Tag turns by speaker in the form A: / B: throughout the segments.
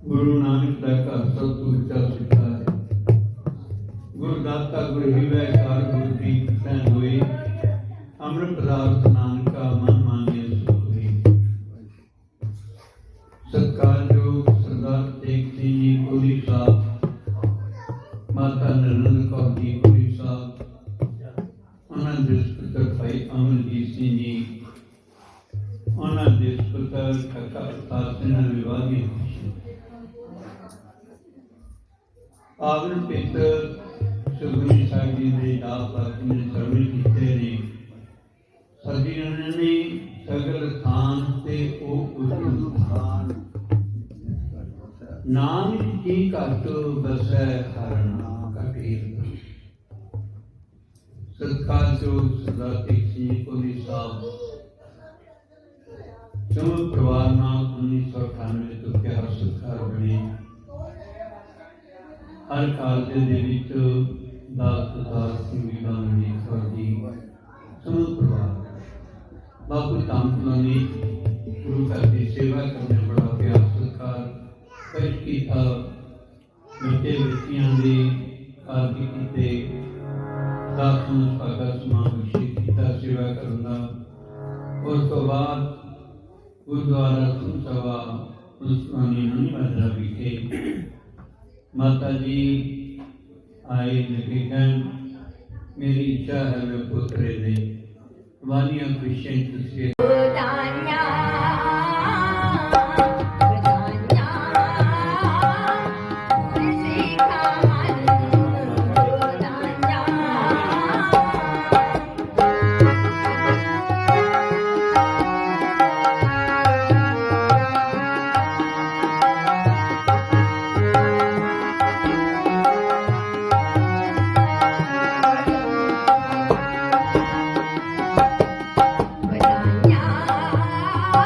A: गुरु नानक का सब तो ऊंचा सिखा है। गुरुदाता गुरु हिवै कार गुरु दीप सैन हुई, अमृत पदार्थ नानका मन मानिए सुख हुई। सत्कारयोग सरदार तेग सिंह जी कोहली साहब, माता नरेंद्र कौर जी कोहली साहब, उन्होंने दे पुत्र भाई अमरजीत सिंह जी, उन्होंने दे पुत्र काका अवतार सिंह विवादी आवन पिता सुखमनी साहिब जी ने आप अपने सर्वे किए ने सजीने सगल थान ते ओ उतम थान ਨਾਮ ਕੀ ਘਟ ਬਸੈ ਹਰ ਨਾਮ ਕਾ ਕੀਰਤਨ। ਸਤਿਕਾਰ ਜੋ ਸਦਾ ਤੇਖੀ ਕੋਲੀ ਸਾਹਿਬ ਸਮੂਹ ਪਰਿਵਾਰ ਨਾਲ 1998 ਤੋਂ ਪਿਆਰ ਸਤਿਕਾਰ ਬਣੇ। ਹਰ ਕਾਲਜ ਦੇ ਵਿੱਚ ਦਾਤ ਸੰਵਿਧਾਨ ਦੀ ਖੋਜੀ ਸਮੂਹ ਪਰਿਵਾਰ ਬਾਪੂ ਧੰਨ ਗੁਰੂ ਘਰ ਦੀ ਸੇਵਾ ਕਰਨੇ ਬੜਾ ਪਿਆਰ ਸਤਿਕਾਰ ਪੇਸ਼ ਕੀਤਾ। ਬੱਚੇ ਬੱਚੀਆਂ ਦੇ ਕਾਰਜ ਕੀਤੇ, ਦਾਸ ਨੂੰ ਭਗਤ ਸਮਾਗਮ ਕੀਤਾ ਸੇਵਾ ਕਰਨ ਦਾ। ਉਸ ਤੋਂ ਬਾਅਦ ਗੁਰਦੁਆਰਾ ਸੁਖਸਭਾ ਪੁਸਤਕਾਨੀ ਨਹੀਂ ਬਾਜਰਾ ਵਿਖੇ ਮਾਤਾ ਜੀ ਆਏ ਲਗੇ ਕਹਿਣ ਮੇਰੀ ਇੱਛਾ ਹੈ ਮੈਂ ਪੁੱਤਰੇ ਦੇ ਵਾਲੀਆਂ ਖੁਸ਼ੀਆਂ ਤੁਸੀਂ
B: Bye.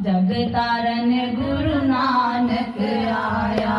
B: जगतारन गुरु नानक आया।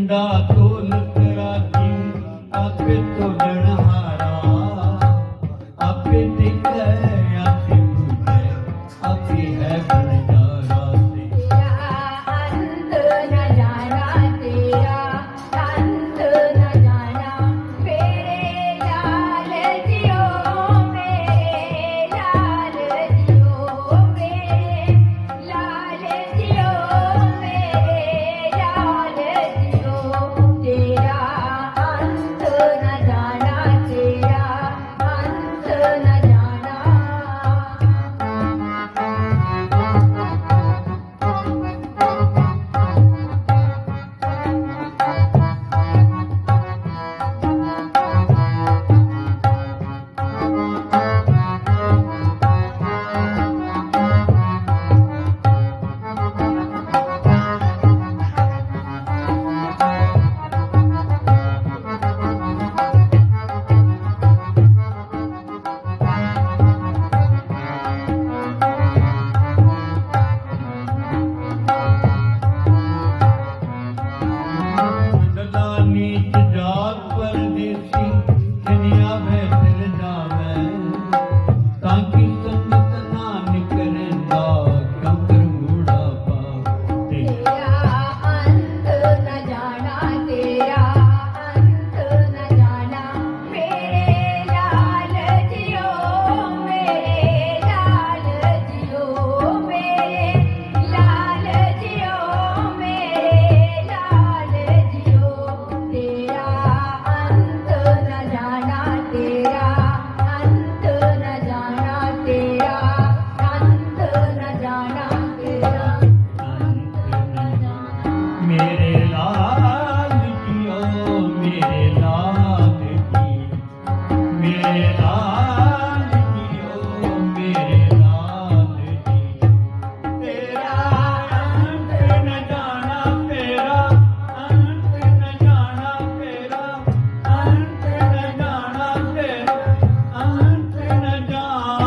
A: मुंडा तोलत राखी आपे तोलनहारा आपे दिखे आपे बुझे आपे है बनजारा
B: तेरा अंत न जाना, तेरा अंत न जाना। मेरे लाल जियो, मेरे लाल जियो, मेरे लाल जियो, मेरे लाल जियो। तेरा अंत न जाना, तेरा अंत न जाना।
A: मंडला नीच जात परदेसी दुनिया में दिल जावे ताकि संगत ना निकरंदा कंकर मूड़ा पावे
B: तेरा अंत न जाना, तेरा अंत न जाना। मेरे लाल जियो, मेरे लाल जियो, मेरे लाल जियो, मेरे लाल जियो। तेरा अंत न जाना, तेरा अंत न जाना, तेरा अंत न जाना, तेरा अंत न जाना।
A: मेरे लाल जियो मेरे लाल जी मेरे लाल जियो मेरे लाल जी तेरा अंत न जाना तेरा अंत न जाना तेरा अंत न जाना तेरा अंत न जाना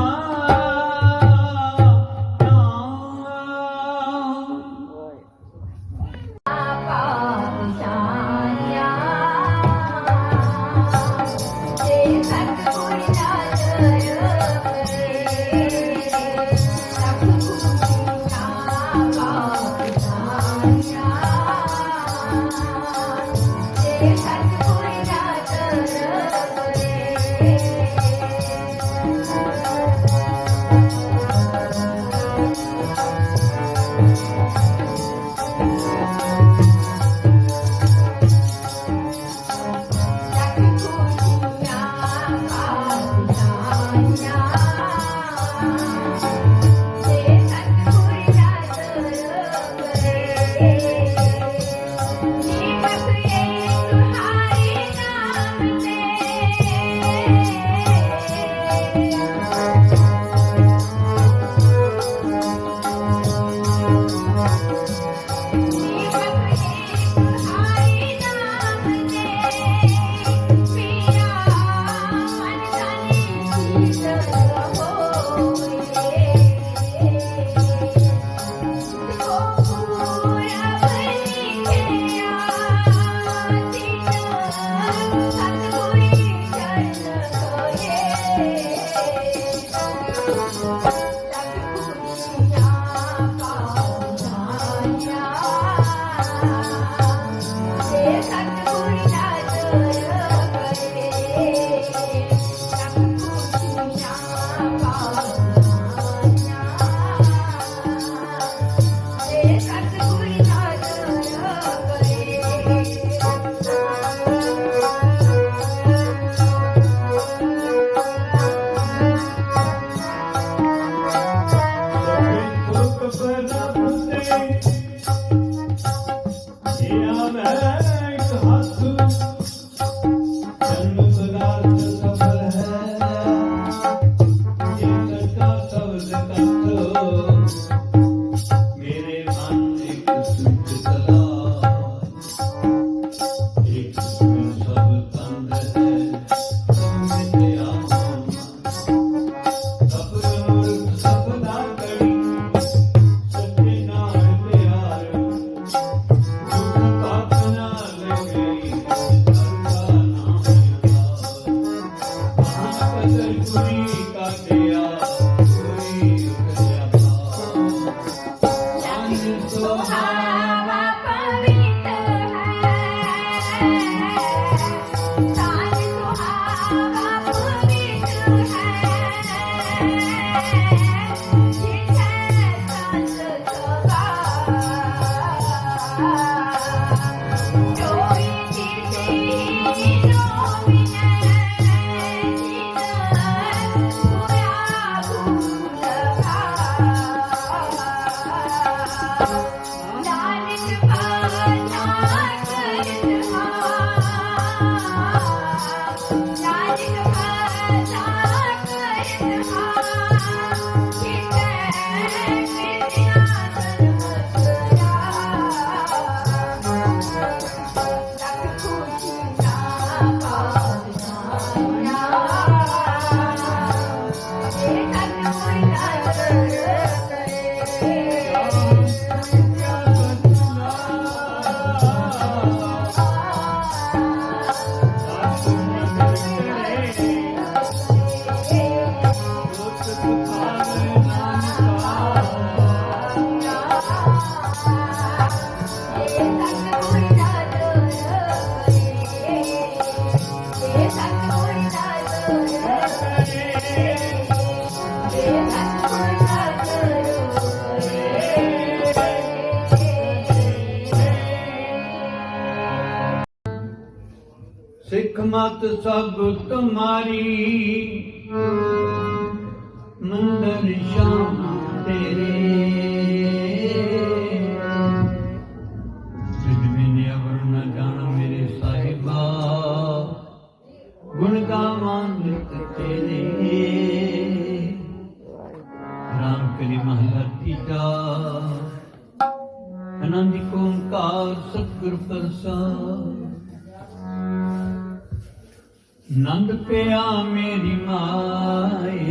B: सुहावा पवित्र है साज सुहावा पवित्र है जिसे संत सभा जोई जिसे नोमिने पूरा भूल नानक पाना करत नानक पाना करत चित कृष्णा सर्वसरा लख खुशी ना पावना ये तन मुर्दा करे
A: सिख मत सब तुम्हारी मंदिर श्याम तेरे तुझ बिन अवर न जाना मेरे साहिबा गुण गावां नित तेरे राम कली महला तीजा आनंद ओंकार सतगुर प्रसाद नंद पिया मेरी माए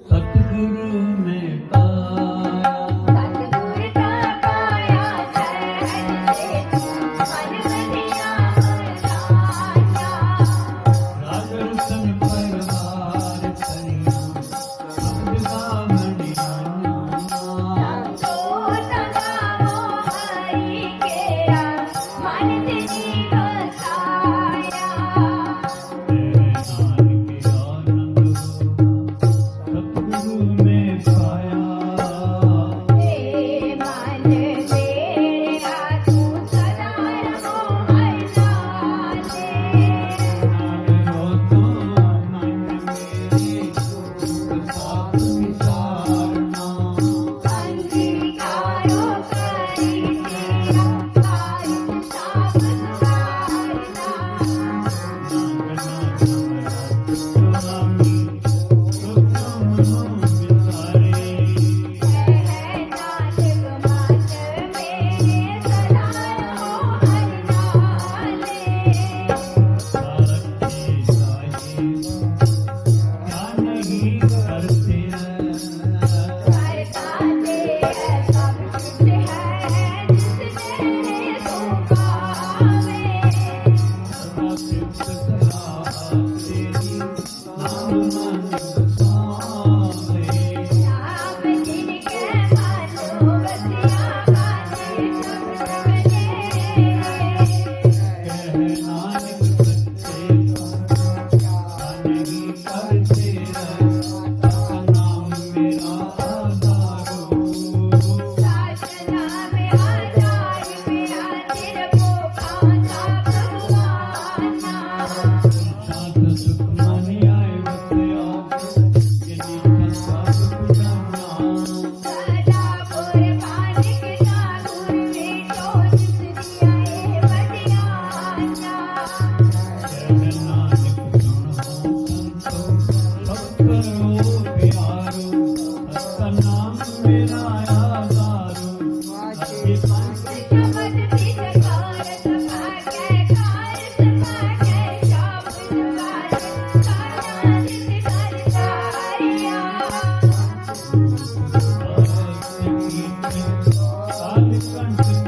A: सतगुरु में पाया
B: सतगुर का पाया शरण से मन बधिया मरदाना
A: रागर सन परवार करिया अब्दा मणियाना
B: तो सदाओ हरि केरा मन तेरी बसाया
A: कंठ